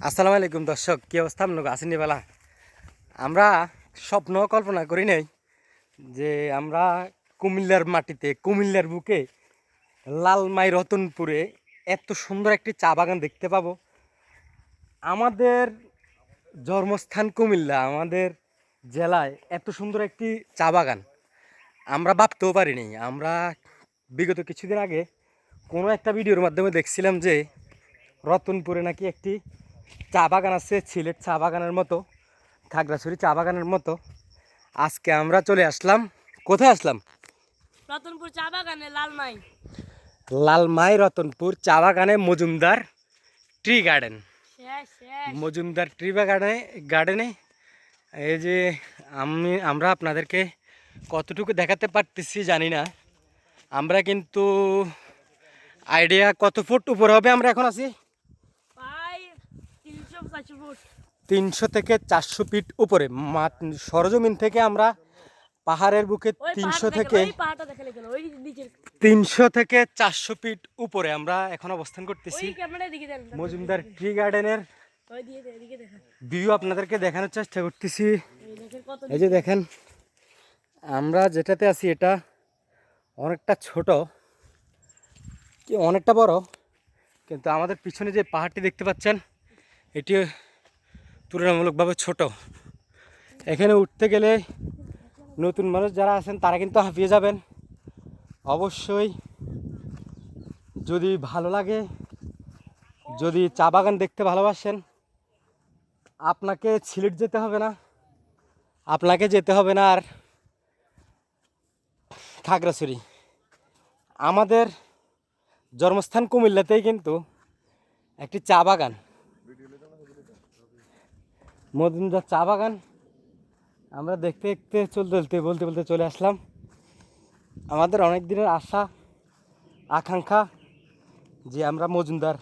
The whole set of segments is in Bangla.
আসসালামু আলাইকুম দর্শক, কি অবস্থা আপনার আসেনি বেলা? আমরা স্বপ্ন কল্পনা করি নাই যে আমরা কুমিল্লার মাটিতে, কুমিল্লার বুকে, লালমাই রতনপুরে এত সুন্দর একটি চা বাগান দেখতে পাবো। আমাদের জন্মস্থান কুমিল্লা, আমাদের জেলায় এত সুন্দর একটি চা বাগান আমরা ভাবতেও পারিনি। আমরা বিগত কিছুদিন আগে কোনো একটা ভিডিওর মাধ্যমে দেখছিলাম যে রতনপুরে নাকি একটি চা বাগান আছে, সিলেট চা বাগানের মতো, খাগড়াছড়ি চা বাগানের মতো। আজকে আমরা চলে আসলাম, কোথায় আসলাম? রতনপুর চা বাগানে লালমাই। লালমাই রতনপুর চা বাগানে মজুমদার ট্রি গার্ডেন। শেষ শেষ। মজুমদার ট্রি গার্ডেনে এই যে আমরা আপনাদেরকে কতটুকু দেখাতে পারতেছি জানি না। আমরা কিন্তু আইডিয়া কত ফুট উপর হবে আমরা এখন আছি? প্রায় 300-400 ফুট। 300 থেকে 400 ফিট উপরে সরজমিন থেকে আমরা পাহাড়ের বুকে ওই 300 পাহাড়টা থেকে দেখেন, ওই পাহাড়টা দেখেন, এখানে ওই নিচের 300 থেকে 400 ফিট উপরে আমরা এখন অবস্থান করতেছি। ওই ক্যামেরায় দিকে দেন। মজুমদার ট্রি গার্ডেনের ওই দিয়ে এদিকে দেখেন। ভিউ আপনাদেরকে দেখানোর চেষ্টা করতেছি। এই দেখেন কত। এই যে দেখেন, আমরা যেটাতে আছি এটা অনেকটা ছোট, কি অনেকটা বড়, কিন্তু আমাদের পিছনে যে পাহাড়টি দেখতে পাচ্ছেন এটি তুলনামূলকভাবে ছোট। এখানে উঠতে গেলে নতুন মানুষ যারা আছেন তারা কিন্তু হাঁপিয়ে যাবেন। অবশ্যই যদি ভালো লাগে, যদি চা বাগান দেখতে ভালোবাসেন, আপনাকে সিলেট যেতে হবে না, আপনাকে যেতে হবে না আর খাগড়াছড়ি। আমাদের জন্মস্থান কুমিল্লাতেই কিন্তু একটি চা বাগান, মজুমদার চা বাগান। আমরা দেখতে দেখতে বলতে বলতে চলে আসলাম। আমাদের অনেক দিনের আশা আকাঙ্ক্ষা যে আমরা মজুমদার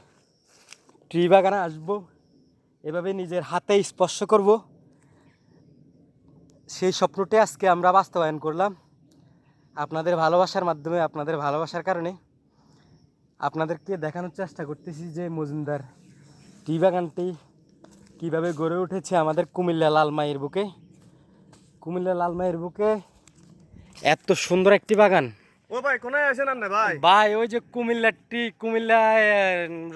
ট্রি বাগানে আসবো, এভাবে নিজের হাতে স্পর্শ করব, সেই স্বপ্নটি আজকে আমরা বাস্তবায়ন করলাম আপনাদের ভালোবাসার মাধ্যমে। আপনাদের ভালোবাসার কারণে আপনাদেরকে দেখানোর চেষ্টা করতেছি যে মজুমদার টি বাগানটি কীভাবে গড়ে উঠেছে আমাদের কুমিল্লা লালমাইয়ের বুকে। কুমিল্লা লালমাইয়ের বুকে এত সুন্দর একটি বাগান। ও ভাই কোনায় আছেন আপনি ভাই? ভাই ওই যে কুমিল্লা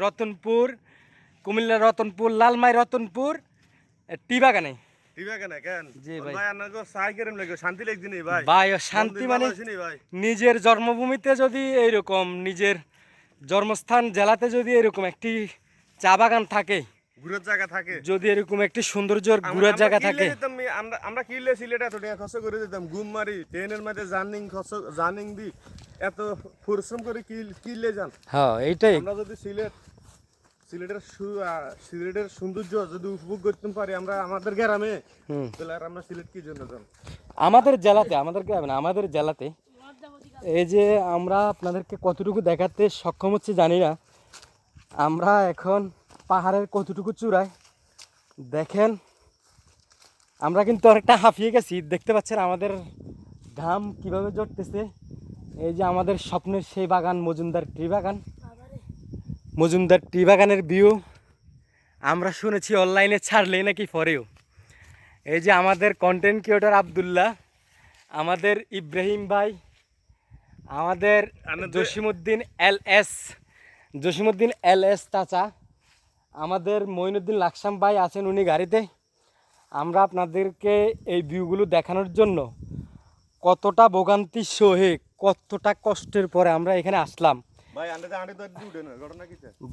রতনপুর, কুমিল্লা রতনপুর, লালমাই রতনপুর টি বাগানে। দিবা কেন কেন? জি ভাই। ভাই আপনাকে সাই কেরম লাগে, শান্তি লাগছে নি ভাই? ভাই শান্তি মানে ভাই নিজের জন্মভূমিতে যদি এইরকম, নিজের জন্মস্থান জেলাতে যদি এরকম একটি চা বাগান থাকে, ঘুরার জায়গা থাকে, যদি এরকম একটি সৌন্দর্যের ঘুরার জায়গা থাকে। আমরা কিনলে সিলেটে এত টাকা খরচ করে দিতাম, ঘুম মারি ট্রেনের মধ্যে জার্নিং দি এত পরিশ্রম করে কিনলে যান। হ্যাঁ এইটাই। আমরা যদি সিলেটের সৌন্দর্য যদি উপভোগ করতে পারি আমরা আমাদের গ্রামে, তাহলে আর আমরা সিলেট কি জন্য যান? আমাদের জেলাতে, আমাদের গ্রামে না, আমাদের জেলাতে। এই যে আমরা আপনাদেরকে কতটুকু দেখাতে সক্ষম হচ্ছি জানি না। আমরা এখন পাহাড়ের কতটুকু চূড়ায় দেখেন, আমরা কিন্তু অনেকটা হাঁপিয়ে গেছি। দেখতে পাচ্ছেন আমাদের ঘাম কিভাবে জড়তেছে। এই যে আমাদের স্বপ্নের সেই বাগান, মজুমদার ট্রি বাগান। মজুমদার টি বাগানের ভিউ আমরা শুনেছি অনলাইনে ছাড়লেই নাকি পরেও। এই যে আমাদের কন্টেন্ট ক্রিয়েটর আবদুল্লাহ, আমাদের ইব্রাহিম ভাই, আমাদের জসিমউদ্দিন এল এস চাচা, আমাদের মঈনুদ্দিন লাকসাম ভাই আছেন উনি গাড়িতে। আমরা আপনাদেরকে এই ভিউগুলো দেখানোর জন্য কতটা ভোগান্তি সহে, কতটা কষ্টের পরে আমরা এখানে আসলাম।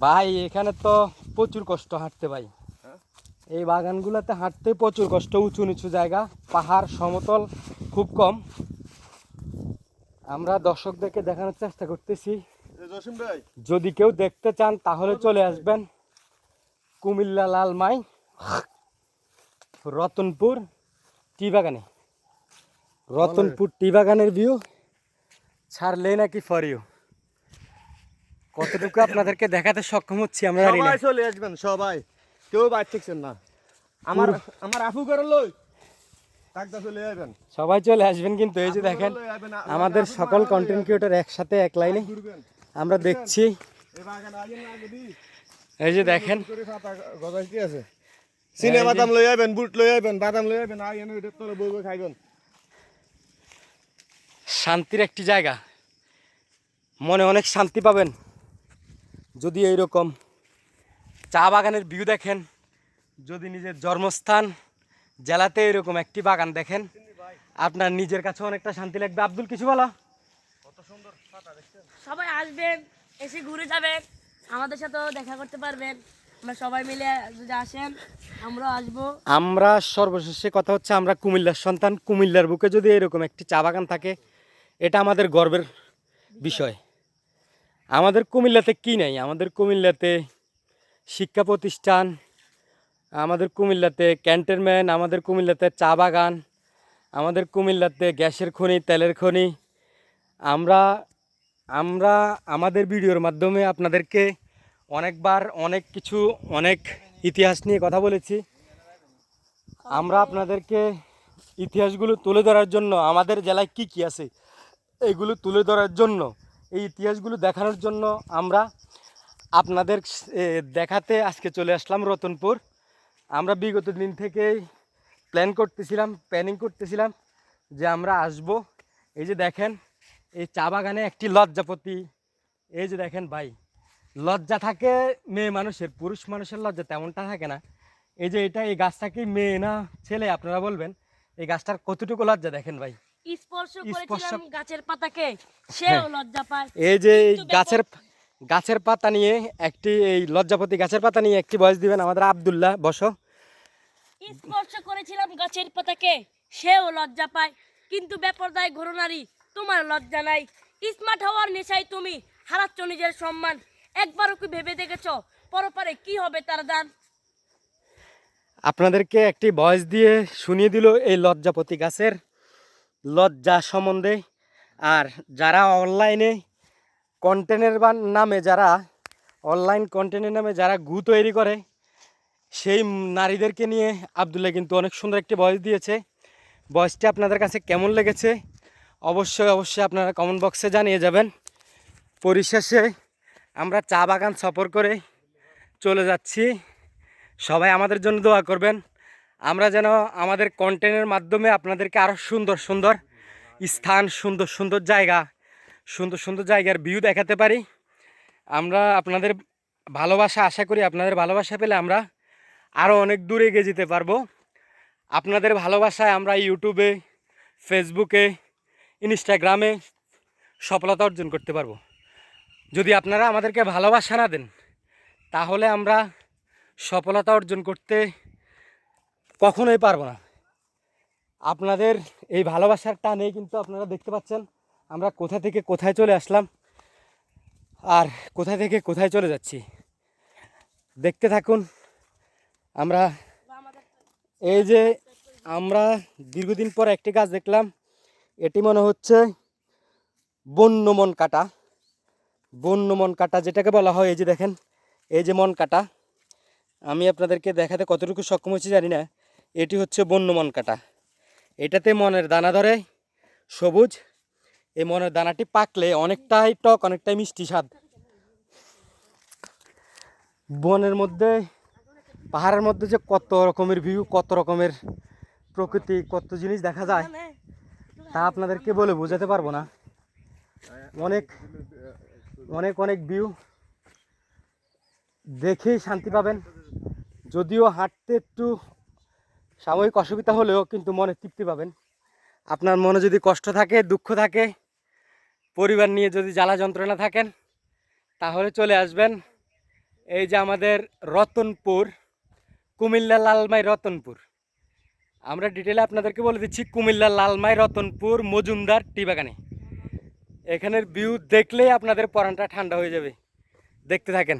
ভাই এখানে তো প্রচুর কষ্ট হাঁটতে ভাই, এই বাগানগুলোতে হাঁটতে প্রচুর কষ্ট। উঁচু নিচু জায়গা, পাহাড় সমতল খুব কম। আমরা দর্শকদেরকে দেখানোর চেষ্টা করতেছি, যদি কেউ দেখতে চান তাহলে চলে আসবেন কুমিল্লা লালমাই রতনপুর টি বাগানে। রতনপুর টি বাগানের ভিউ ছাড়লেই নাকি ফরিও। কতটুকু আপনাদেরকে দেখাতে সক্ষম হচ্ছি আমরা জানি না। সবাই চলে আসবেন, সবাই, কেউ বাইরে থাকছেন না। আমার আফু করে লই টাকদা চলে যাবেন, সবাই চলে আসবেন। কিন্তু এই যে দেখেন আমাদের সকল কন্টেন্ট ক্রিয়েটর একসাথে এক লাইনে আমরা দেখছি। এই যে দেখেন করে পাতা গজাইতে আছে সিনে বাদাম লই আইবেন বুট লই আইবেন বাদাম লই আইবেন আই এনে এটা তোরে বউ খাইবেন শান্তির একটি জায়গা, মনে অনেক শান্তি পাবেন যদি এইরকম চা বাগানের ভিউ দেখেন, যদি নিজের জন্মস্থান জেলাতে এরকম একটি বাগান দেখেন, আপনার নিজের কাছে অনেকটা শান্তি লাগবে। আব্দুল কিছু বলো? সবাই আসবেন, এসে ঘুরে যাবেন, আমাদের সাথেও দেখা করতে পারবেন। আমরা সবাই মিলে যদি আসেন আমরাও আসবো। আমরা সর্বশেষে কথা হচ্ছে, আমরা কুমিল্লার সন্তান, কুমিল্লার বুকে যদি এরকম একটি চা বাগান থাকে এটা আমাদের গর্বের বিষয়। আমাদের কুমিল্লাতে কি নাই? আমাদের কুমিল্লাতে শিক্ষা প্রতিষ্ঠান, আমাদের কুমিল্লাতে ক্যান্টনমেন্ট, আমাদের কুমিল্লাতে চা বাগান, আমাদের কুমিল্লাতে গ্যাসের খনি, তেলের খনি। আমরা আমরা আমাদের ভিডিওর মাধ্যমে আপনাদেরকে অনেকবার অনেক কিছু, অনেক ইতিহাস নিয়ে কথা বলেছি। আমরা আপনাদেরকে ইতিহাসগুলো তুলে ধরার জন্য, আমাদের জেলায় কি কি আছে এইগুলো তুলে ধরার জন্য, এই ইতিহাসগুলো দেখানোর জন্য আমরা আপনাদের দেখাতে আজকে চলে আসলাম রতনপুর। আমরা বিগত দিন থেকেই প্ল্যানিং করতেছিলাম যে আমরা আসব। এই যে দেখেন এই চা বাগানে একটি লজ্জাপতি, এই যে দেখেন ভাই, লজ্জা থাকে মেয়ে মানুষের, পুরুষ মানুষের লজ্জা তেমনটা থাকে না। এই যে এটা, এই গাছটা কি মেয়ে না ছেলে আপনারা বলবেন? এই গাছটার কতটুকু লজ্জা দেখেন ভাই। স্পর্শ করেছিলাম গাছের পাতাকে, সেও লজ্জা পায়। এই যে এই কিন্তু গাছের পাতা নিয়ে একটি, এই লজ্জাপতি গাছের পাতা নিয়ে একটি ভয়েস দিবেন আমাদের আব্দুল্লাহ, বসো। স্পর্শ করেছিলাম গাছের পাতাকে, সেও লজ্জা পায়, কিন্তু বেপরদায় ঘোরনারী তোমার লজ্জা নাই। স্মার্ট হওয়ার নেশায় তুমি হারাচ্ছ নিজের সম্মান। একবারও কি ভেবে দেখেছো পরপারে কি হবে তার দান? আপনাদেরকে একটি ভয়েস দিয়ে শুনিয়ে দিল এই লজ্জাপতি গাছের লজ্জা সম্বন্ধে। আর যারা অনলাইনে অনলাইন কন্টেন্টের নামে যারা গু তৈরি করে, সেই নারীদেরকে নিয়ে আব্দুল্লাহ কিন্তু অনেক সুন্দর একটি ভয়েস দিয়েছে। ভয়েসটি আপনাদের কাছে কেমন লেগেছে অবশ্যই আপনারা কমেন্ট বক্সে জানিয়ে যাবেন। পরিশেষে আমরা চা বাগান সফর করে চলে যাচ্ছি। সবাই আমাদের জন্য দোয়া করবেন, আমরা যেন আমাদের কন্টেন্টের মাধ্যমে আপনাদেরকে আরও সুন্দর সুন্দর স্থান, সুন্দর সুন্দর জায়গার ভিউ দেখাতে পারি। আমরা আপনাদের ভালোবাসা আশা করি, আপনাদের ভালোবাসা পেলে আমরা আরও অনেক দূরে এগিয়ে যেতে পারবো। আপনাদের ভালোবাসায় আমরা ইউটিউবে, ফেসবুকে, ইনস্টাগ্রামে সফলতা অর্জন করতে পারবো। যদি আপনারা আমাদেরকে ভালোবাসা না দেন তাহলে আমরা সফলতা অর্জন করতে কখনোই পারবো না। আপনাদের এই ভালোবাসার টানেই কিন্তু আপনারা দেখতে পাচ্ছেন আমরা কোথা থেকে কোথায় চলে আসলাম আর কোথা থেকে কোথায় চলে যাচ্ছি। দেখতে থাকুন। আমরা এই যে আমরা দীর্ঘদিন পর একটি গাছ দেখলাম, এটি মনে হচ্ছে বন্য মন কাটা যেটাকে বলা হয়। এই যে দেখেন, এই যে মন কাটা, আমি আপনাদেরকে দেখাতে কতটুকু সক্ষম হচ্ছি জানি না। এটি হচ্ছে বন্য মন কাটা। এটাতে মনের দানা ধরে সবুজ। এই মনের দানাটি পাকলে অনেকটাই টক, অনেকটাই মিষ্টি স্বাদ। বনের মধ্যে, পাহাড়ের মধ্যে যে কত রকমের ভিউ, কত রকমের প্রকৃতি, কত জিনিস দেখা যায় তা আপনাদেরকে বলে বোঝাতে পারবো না। অনেক অনেক অনেক ভিউ দেখেই শান্তি পাবেন। যদিও হাঁটতে একটু সাময়িক অসুবিধা হলেও কিন্তু মনে তৃপ্তি পাবেন। আপনার মনে যদি কষ্ট থাকে, দুঃখ থাকে, পরিবার নিয়ে যদি জ্বালা যন্ত্রণা থাকেন তাহলে চলে আসবেন। এই যে আমাদের রতনপুর, কুমিল্লা লালমাই রতনপুর। আমরা ডিটেলে আপনাদেরকে বলে দিচ্ছি, কুমিল্লা লালমাই রতনপুর মজুমদার টি বাগানে। এখানের ভিউ দেখলেই আপনাদের পরানটা ঠান্ডা হয়ে যাবে। দেখতে থাকেন।